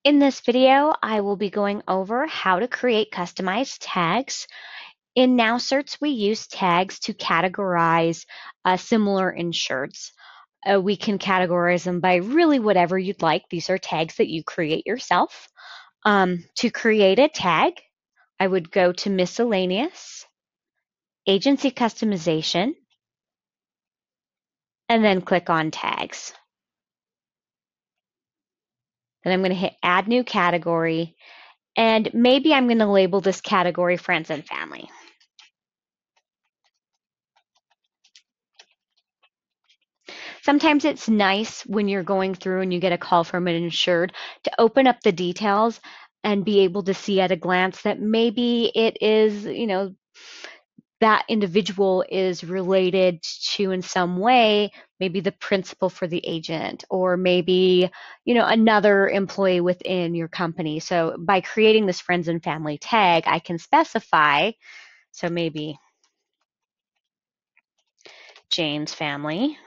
In this video, I will be going over how to create customized tags. In NowCerts, we use tags to categorize similar insureds. We can categorize them by really whatever you'd like. These are tags that you create yourself. To create a tag, I would go to Miscellaneous, Agency Customization, and then click on Tags. Then I'm going to hit Add New Category, and maybe I'm going to label this category Friends and Family. Sometimes it's nice when you're going through and you get a call from an insured to open up the details and be able to see at a glance that maybe it is, that individual is related to in some way, maybe the principal for the agent, or maybe, another employee within your company. So by creating this friends and family tag, I can specify, so maybe Jane's family.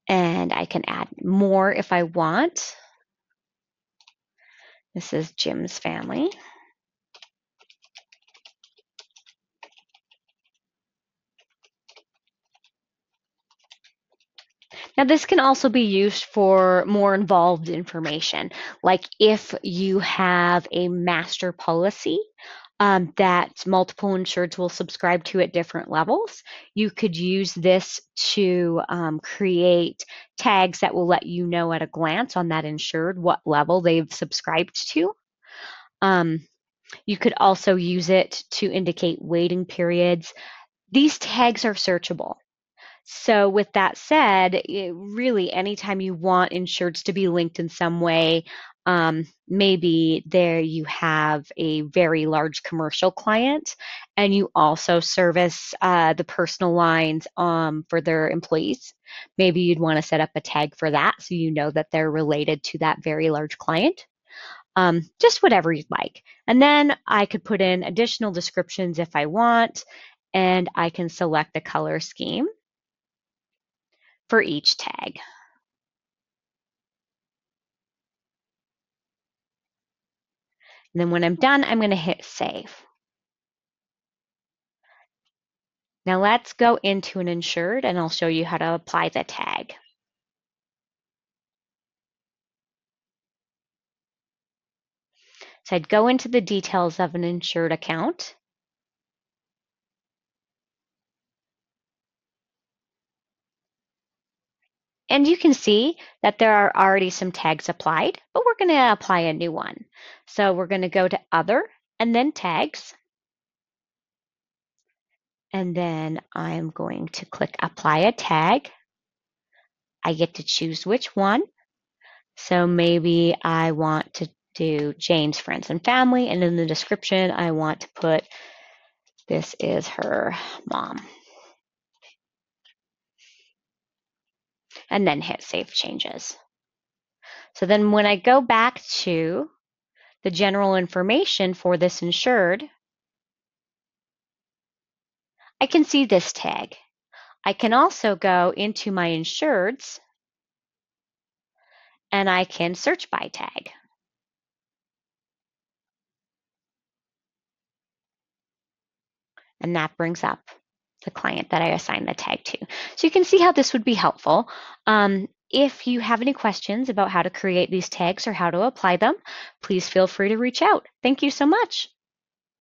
And I can add more if I want. This is Jim's family. Now, this can also be used for more involved information, like if you have a master policy that multiple insureds will subscribe to at different levels, you could use this to create tags that will let you know at a glance on that insured what level they've subscribed to. You could also use it to indicate waiting periods. These tags are searchable. So with that said, really anytime you want insureds to be linked in some way, maybe there you have a very large commercial client and you also service the personal lines for their employees. Maybe you'd want to set up a tag for that so you know that they're related to that very large client. Just whatever you'd like. And then I could put in additional descriptions if I want, and I can select the color scheme for each tag. And then when I'm done, I'm going to hit save. Now let's go into an insured and I'll show you how to apply the tag. So I'd go into the details of an insured account. And you can see that there are already some tags applied, but we're going to apply a new one. So we're going to go to Other and then Tags. And then I'm going to click Apply a Tag. I get to choose which one. So maybe I want to do Jane's friends and family, and in the description, I want to put this is her mom. And then hit Save Changes. So then when I go back to the general information for this insured, I can see this tag. I can also go into my insureds and I can search by tag. And that brings up the client that I assigned the tag to. So you can see how this would be helpful. If you have any questions about how to create these tags or how to apply them, please feel free to reach out. Thank you so much.